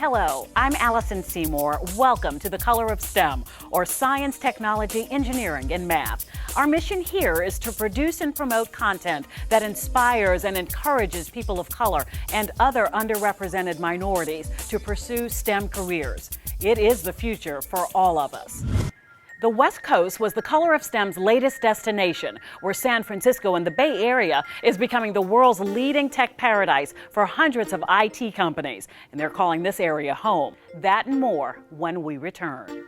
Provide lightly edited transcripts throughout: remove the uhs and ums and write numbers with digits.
Hello, I'm Allison Seymour. Welcome to the Color of STEM, or Science, Technology, Engineering, and Math. Our mission here is to produce and promote content that inspires and encourages people of color and other underrepresented minorities to pursue STEM careers. It is the future for all of us. The West Coast was the Color of STEM's latest destination, where San Francisco and the Bay Area is becoming the world's leading tech paradise for hundreds of IT companies, and they're calling this area home. That and more when we return.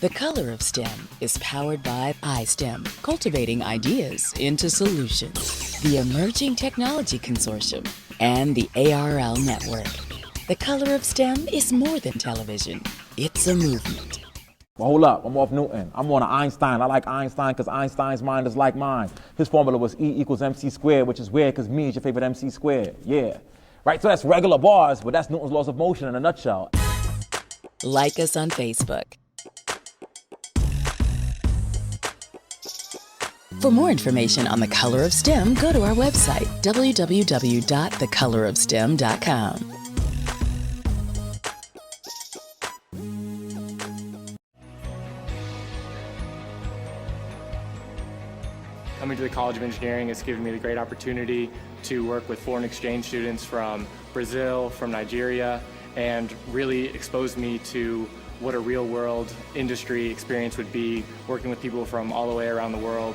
The Color of STEM is powered by iSTEM, cultivating ideas into solutions, the Emerging Technology Consortium, and the ARL Network. The Color of STEM is more than television. It's a movement. Well, hold up, I'm off Newton. I'm on Einstein. I like Einstein because Einstein's mind is like mine. His formula was E equals MC squared, which is weird because me is your favorite MC squared. Yeah. Right, so that's regular bars, but that's Newton's laws of motion in a nutshell. Like us on Facebook. For more information on the Color of STEM, go to our website, www.thecolorofstem.com. Coming to the College of Engineering has given me the great opportunity to work with foreign exchange students from Brazil, from Nigeria, and really exposed me to what a real-world industry experience would be, working with people from all the way around the world.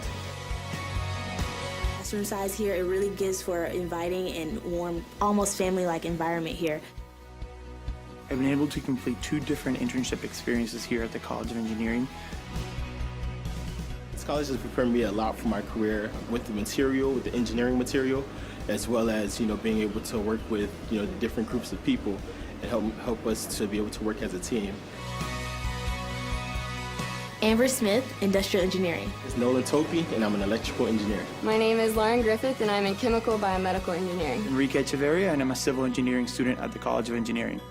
Classroom size here, it really gives for an inviting and warm, almost family-like environment here. I've been able to complete 2 different internship experiences here at the College of Engineering. This college has prepared me a lot for my career with the material, with the engineering material, as well as being able to work with the different groups of people and help us to be able to work as a team. Amber Smith, Industrial Engineering. It's Nolan Topi, and I'm an electrical engineer. My name is Lauren Griffith, and I'm in Chemical Biomedical Engineering. Enrique Echeverria, and I'm a civil engineering student at the College of Engineering.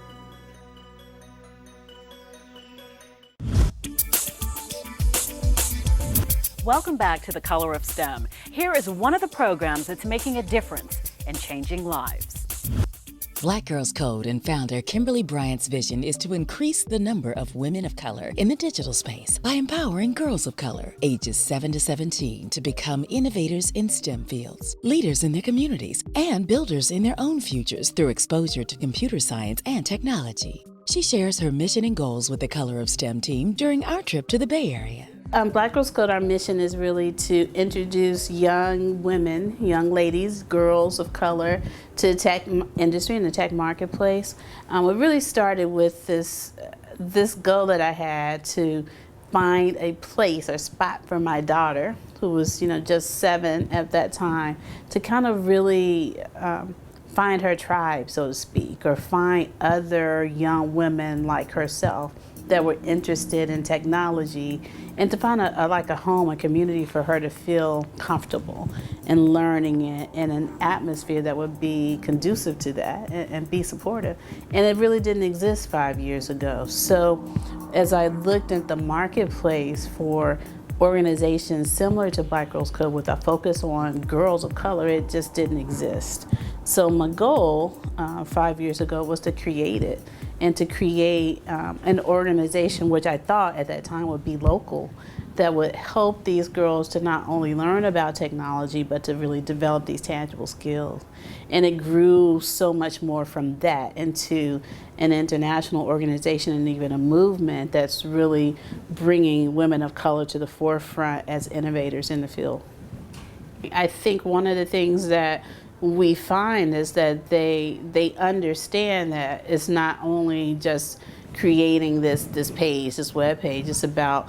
Welcome back to the Color of STEM. Here is one of the programs that's making a difference and changing lives. Black Girls Code and founder Kimberly Bryant's vision is to increase the number of women of color in the digital space by empowering girls of color, ages 7 to 17, to become innovators in STEM fields, leaders in their communities, and builders in their own futures through exposure to computer science and technology. She shares her mission and goals with the Color of STEM team during our trip to the Bay Area. Black Girls Code, our mission is really to introduce young women, young ladies, girls of color to the tech industry and the tech marketplace. It really started with this goal that I had to find a place or spot for my daughter, who was just 7 at that time, to kind of really find her tribe, so to speak, or find other young women like herself that were interested in technology, and to find a home, a community for her to feel comfortable and learning it in an atmosphere that would be conducive to that and be supportive. And it really didn't exist 5 years ago. So as I looked at the marketplace for organizations similar to Black Girls Code with a focus on girls of color, it just didn't exist. So my goal 5 years ago was to create it, and to create an organization which I thought at that time would be local, that would help these girls to not only learn about technology, but to really develop these tangible skills. And it grew so much more from that into an international organization and even a movement that's really bringing women of color to the forefront as innovators in the field. I think one of the things that we find is that they understand that it's not only just creating this page, this web page. It's about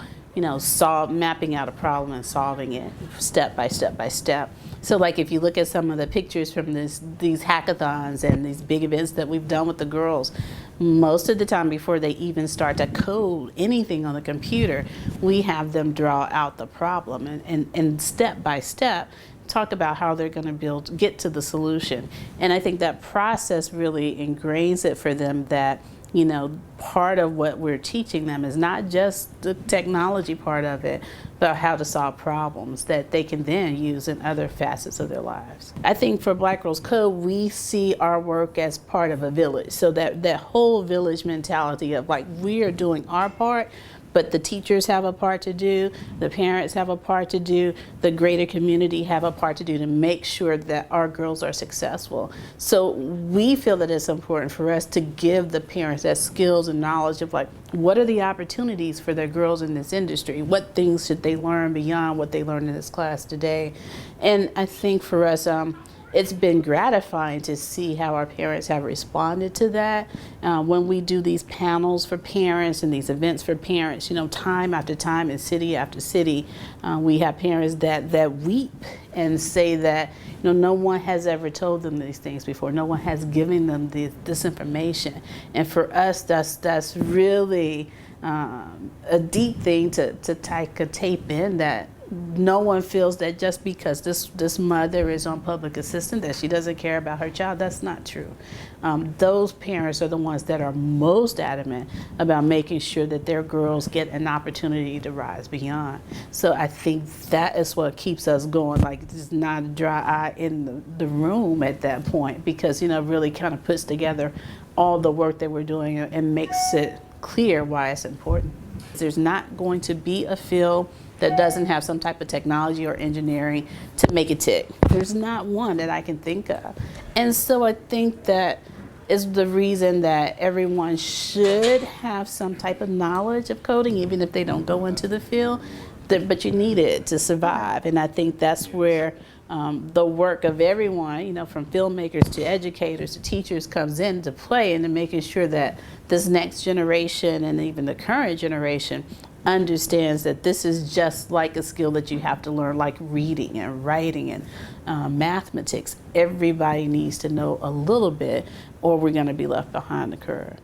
mapping out a problem and solving it step by step by step. So like if you look at some of the pictures from these hackathons and these big events that we've done with the girls, most of the time before they even start to code anything on the computer, we have them draw out the problem and step by step talk about how they're going to get to the solution. And I think that process really ingrains it for them that you know, part of what we're teaching them is not just the technology part of it, but how to solve problems that they can then use in other facets of their lives. I think for Black Girls Code, we see our work as part of a village. So that whole village mentality of like, we are doing our part, but the teachers have a part to do, the parents have a part to do, the greater community have a part to do to make sure that our girls are successful. So we feel that it's important for us to give the parents that skills and knowledge of like, what are the opportunities for their girls in this industry? What things should they learn beyond what they learned in this class today? And I think for us, it's been gratifying to see how our parents have responded to that. When we do these panels for parents and these events for parents, you know, time after time and city after city, we have parents that weep and say that, you know, no one has ever told them these things before. No one has given them this information. And for us, that's really a deep thing to tape in, that no one feels that just because this mother is on public assistance that she doesn't care about her child. That's not true. Those parents are the ones that are most adamant about making sure that their girls get an opportunity to rise beyond. So I think that is what keeps us going. Like, there's not a dry eye in the room at that point, because, you know, really kind of puts together all the work that we're doing and makes it clear why it's important. There's not going to be a field that doesn't have some type of technology or engineering to make it tick. There's not one that I can think of. And so I think that is the reason that everyone should have some type of knowledge of coding, even if they don't go into the field, but you need it to survive. And I think that's where the work of everyone, you know, from filmmakers to educators to teachers, comes into play, into making sure that this next generation and even the current generation understands that this is just like a skill that you have to learn, like reading and writing and mathematics. Everybody needs to know a little bit, or we're going to be left behind the curve.